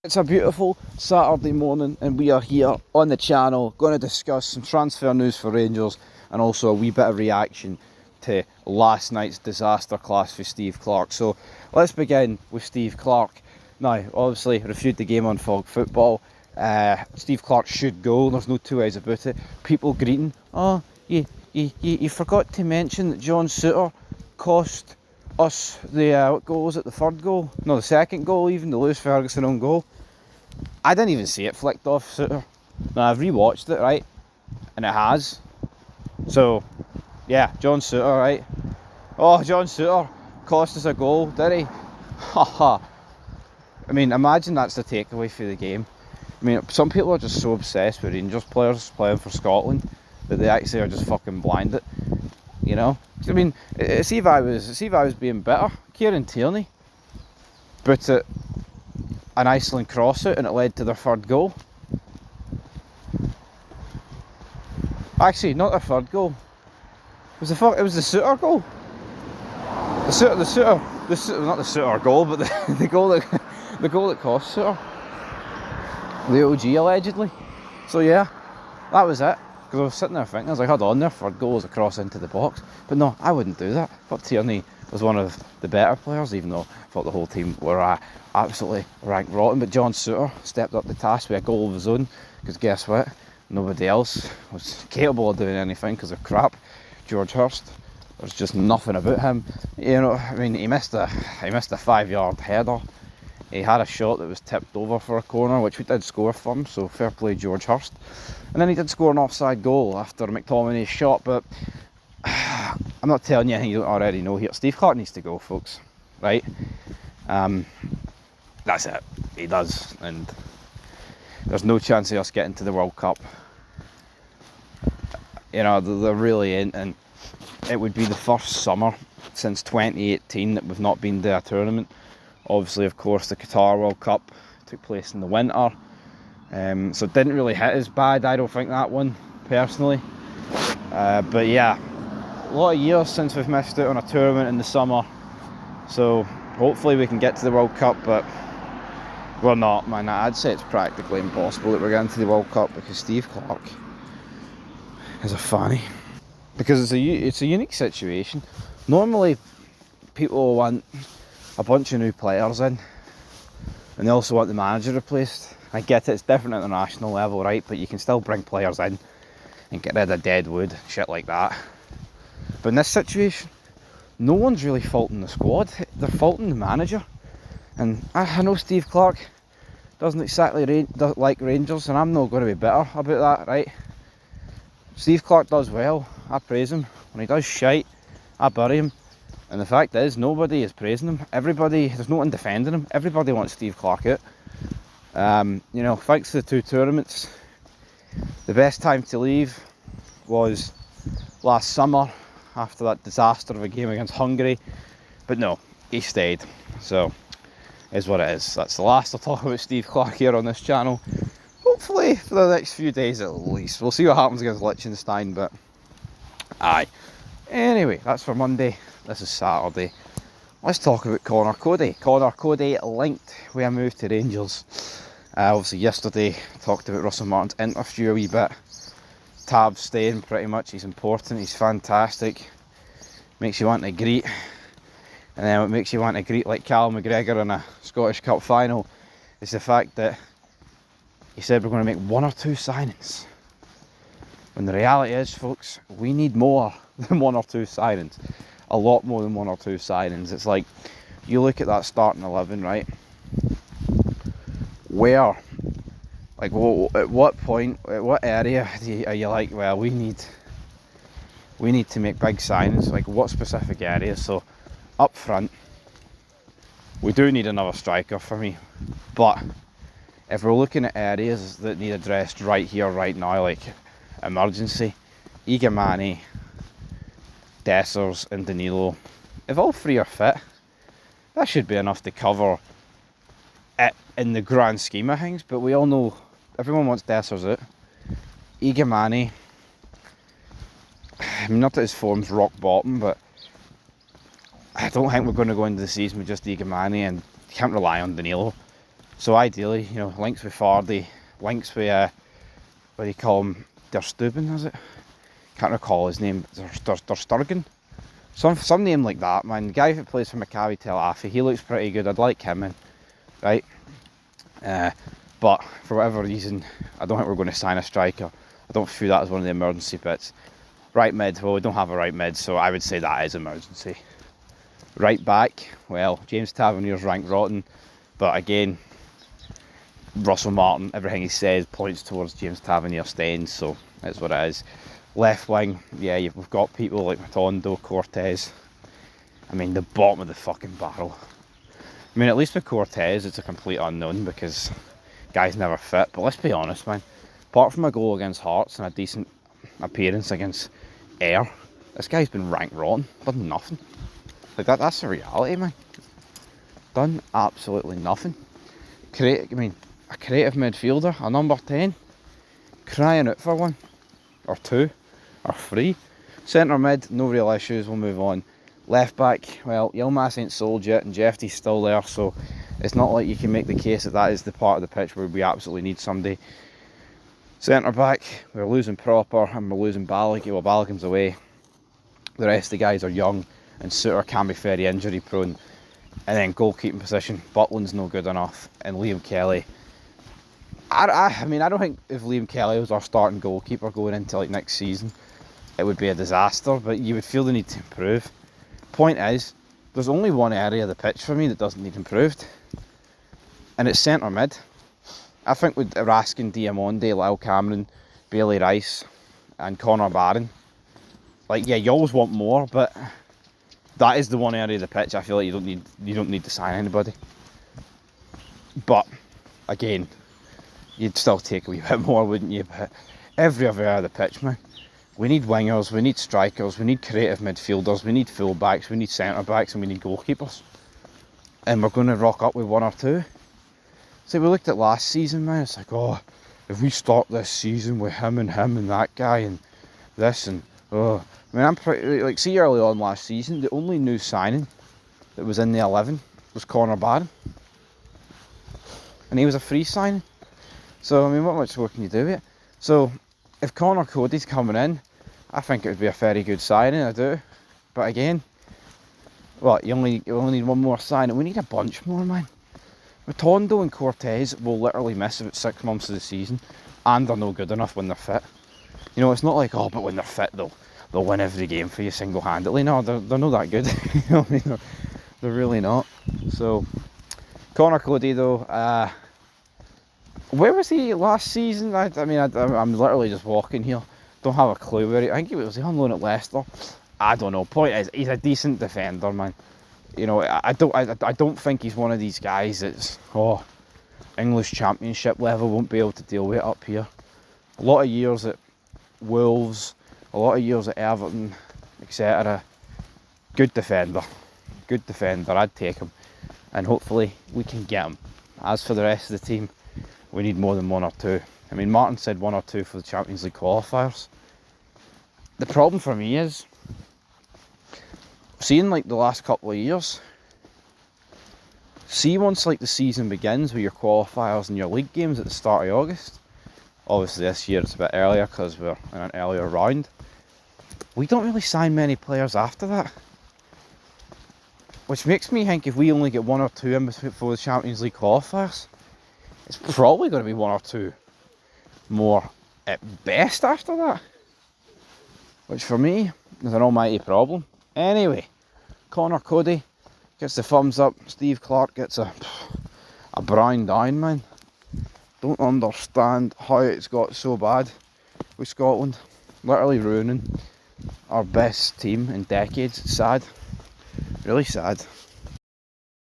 It's a beautiful Saturday morning and we are here on the channel going to discuss some transfer news for Rangers and also a wee bit of reaction to last night's disaster class for Steve Clarke. So let's begin with Steve Clarke. Now, obviously reviewed the game on Fog Football. Steve Clarke should go, there's no two ways about it. People greeting, oh, you forgot to mention that John Souttar cost us the, what goal was it, the third goal? No, the second goal even, the Lewis Ferguson own goal. I didn't even see it flicked off Souttar. Now I've rewatched it, right, and it has. So, yeah, John Souttar, right? Oh, John Souttar cost us a goal, did he? Haha. I mean, imagine that's the takeaway for the game. I mean, some people are just so obsessed with Rangers players playing for Scotland that they actually are just fucking blinded. You know? I mean, see if I was being bitter. Kieran Tierney put it an Iceland cross out and it led to their third goal. Actually, not their third goal. It was the Souttar goal. The Souttar, not the Souttar goal, but the goal that cost Souttar. The OG allegedly. So yeah, that was it. Because I was sitting there thinking, I was like, hold on, their third goal was a cross into the box. But no, I wouldn't do that. I thought Tierney was one of the better players, even though I thought the whole team were absolutely ranked rotten. But John Souttar stepped up the task with a goal of his own. Because guess what? Nobody else was capable of doing anything because of crap. George Hurst, there's just nothing about him. You know, I mean, he missed a 5-yard header. He had a shot that was tipped over for a corner, which we did score from, so fair play George Hurst. And then he did score an offside goal after McTominay's shot, but I'm not telling you anything you don't already know here. Steve Clarke needs to go, folks, right? That's it. He does, and there's no chance of us getting to the World Cup. You know, there really ain't, and it would be the first summer since 2018 that we've not been to a tournament. Obviously, of course, the Qatar World Cup took place in the winter, so it didn't really hit as bad, I don't think, that one, personally. But yeah, a lot of years since we've missed out on a tournament in the summer, so hopefully we can get to the World Cup, but we're not, man. I'd say it's practically impossible that we're getting to the World Cup because Steve Clarke is a fanny. Because it's a unique situation. Normally, people want a bunch of new players in, and they also want the manager replaced. I get it, it's different at the national level, right? But you can still bring players in and get rid of dead wood, shit like that. But in this situation, no one's really faulting the squad, they're faulting the manager. And I know Steve Clarke doesn't exactly like Rangers, and I'm not going to be bitter about that, right? Steve Clarke does well, I praise him. When he does shite, I bury him. And the fact is, nobody is praising him. Everybody, there's no one defending him. Everybody wants Steve Clarke out. You know, thanks to the two tournaments, the best time to leave was last summer after that disaster of a game against Hungary. But no, he stayed. So, is what it is. That's the last I'll talk about Steve Clarke here on this channel. Hopefully for the next few days at least. We'll see what happens against Liechtenstein, but aye. Anyway, that's for Monday. This is Saturday. Let's talk about Conor Coady. Conor Coady linked with a move to Rangers. Obviously yesterday talked about Russell Martin's interview a wee bit. Tab staying pretty much. He's important, he's fantastic. Makes you want to greet. And then what makes you want to greet like Callum McGregor in a Scottish Cup final is the fact that he said we're going to make 1 or 2 signings. When the reality is, folks, we need more than 1 or 2 signings. A lot more than 1 or 2 signings. It's like, you look at that starting 11, right? Where, like, at what point, at what area are you like, well, we need to make big signings? Like, what specific areas? So, up front, we do need another striker for me. But if we're looking at areas that need addressed right here, right now, like emergency, Igamani, Dessers and Danilo, if all 3 are fit, that should be enough to cover it in the grand scheme of things. But we all know everyone wants Dessers out. Igamani, I mean, not that his form's rock bottom, but I don't think we're going to go into the season with just Igamani, and you can't rely on Danilo. So ideally, you know, links with Fardy, links with, what do you call him, Der Stuben, is it? Can't recall his name, Der Sturgen? Some name like that, man. The guy who plays for Maccabi Tel Aviv, he looks pretty good. I'd like him in, right? But for whatever reason, I don't think we're going to sign a striker. I don't view that as one of the emergency bits. Right mid, well, we don't have a right mid, so I would say that is emergency. Right back, well, James Tavernier's ranked rotten, but again, Russell Martin, everything he says points towards James Tavernier staying, so that's what it is. Left wing, yeah, we've got people like Matondo, Cortez. I mean, the bottom of the fucking barrel. I mean, at least with Cortez, it's a complete unknown because guy's never fit. But let's be honest, man. Apart from a goal against Hearts and a decent appearance against Ayr, this guy's been ranked rotten. Done nothing. Like that's the reality, man. Done absolutely nothing. A creative midfielder, a number 10, crying out for one, or two, or three. Centre mid, no real issues, we'll move on. Left back, well, Yilmaz ain't sold yet, and Jefty's still there, so it's not like you can make the case that that is the part of the pitch where we absolutely need somebody. Centre back, we're losing Proper, and we're losing Balogun. Well, Balogun's away. The rest of the guys are young, and Suter can be very injury prone. And then goalkeeping position, Butland's no good enough, and Liam Kelly. I mean, I don't think if Liam Kelly was our starting goalkeeper going into like next season, it would be a disaster, but you would feel the need to improve. Point is, there's only one area of the pitch for me that doesn't need improved, and it's centre mid. I think with Raskin, Diamonde, Lyle Cameron, Bailey Rice, and Conor Barron, like, yeah, you always want more, but that is the one area of the pitch I feel like you don't need to sign anybody. But again, you'd still take a wee bit more, wouldn't you? But every other area of the pitch, man. We need wingers, we need strikers, we need creative midfielders, we need full-backs, we need centre-backs, and we need goalkeepers. And we're going to rock up with one or two. See, we looked at last season, man, it's like, oh, if we start this season with him and that guy and this and, oh. I mean, I'm pretty, like, see early on last season, the only new signing that was in the 11 was Conor Barron. And he was a free signing. So, I mean, what much more can you do with it? So, if Conor Coady's coming in, I think it would be a very good signing, I do. But again, what, you only need one more signing. We need a bunch more, man. Matondo and Cortez will literally miss about 6 months of the season, and they're no good enough when they're fit. You know, it's not like, oh, but when they're fit, they'll win every game for you single-handedly. No, they're not that good. You know what I mean? They're really not. So, Conor Coady, though, where was he last season? I'm literally just walking here. Don't have a clue where he... I think he was on loan at Leicester. I don't know. Point is, he's a decent defender, man. You know, I don't think he's one of these guys that's, oh, English Championship level, won't be able to deal with it up here. A lot of years at Wolves, a lot of years at Everton, etc. Good defender. Good defender. I'd take him. And hopefully we can get him. As for the rest of the team, we need more than one or two. I mean, Martin said one or two for the Champions League qualifiers. The problem for me is, seeing like the last couple of years, see once like the season begins with your qualifiers and your league games at the start of August, obviously this year it's a bit earlier because we're in an earlier round, we don't really sign many players after that. Which makes me think if we only get one or two in before the Champions League qualifiers, it's probably going to be one or two more at best after that. Which for me is an almighty problem. Anyway, Conor Coady gets the thumbs up. Steve Clarke gets a brown down, man. Don't understand how it's got so bad with Scotland. Literally ruining our best team in decades. It's sad. Really sad.